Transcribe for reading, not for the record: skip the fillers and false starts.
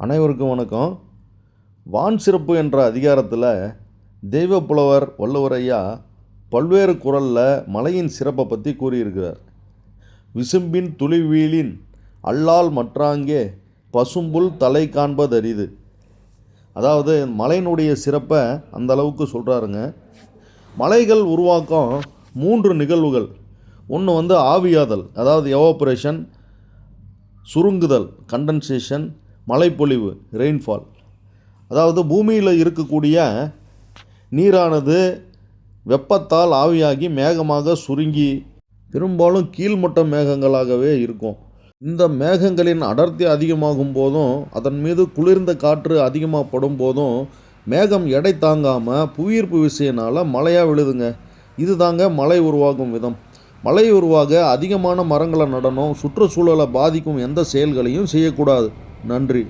அனைவருக்கும் வணக்கம். வான் சிறப்பு என்ற அதிகாரத்தில் தெய்வப்புலவர் வள்ளுவர் ஐயா பல்வேறு குறளில் மலையின் சிறப்பை பற்றி கூறியிருக்கிறார். விசும்பின் துளிவீழின் அல்லால் மற்றாங்கே பசும்புல் தலை காண்பதரிது. அதாவது மலையினுடைய சிறப்பை அந்த அளவுக்கு சொல்கிறாருங்க. மலைகள் உருவாக்கம் 3 நிகழ்வுகள். ஒன்று ஆவியாதல், அதாவது எவாப்ரேஷன், சுருங்குதல் கண்டன்சேஷன், மழைப்பொழிவு ரெயின்ஃபால். அதாவது பூமியில் இருக்கக்கூடிய நீரானது வெப்பத்தால் ஆவியாகி மேகமாக சுருங்கி பெரும்பாலும் கீழ்மட்ட மேகங்களாகவே இருக்கும். இந்த மேகங்களின் அடர்த்தி அதிகமாகும் போதும் அதன் மீது குளிர்ந்த காற்று அதிகமாக படும் போதும் மேகம் எடை தாங்காமல் புவியீர்ப்பு விசையினால் மழையாக விழுதுங்க. இது தாங்க மழை உருவாகும் விதம். மழை உருவாக அதிகமான மரங்களை நடணும். சுற்றுச்சூழலை பாதிக்கும் எந்த செயல்களையும் செய்யக்கூடாது. நன்றி.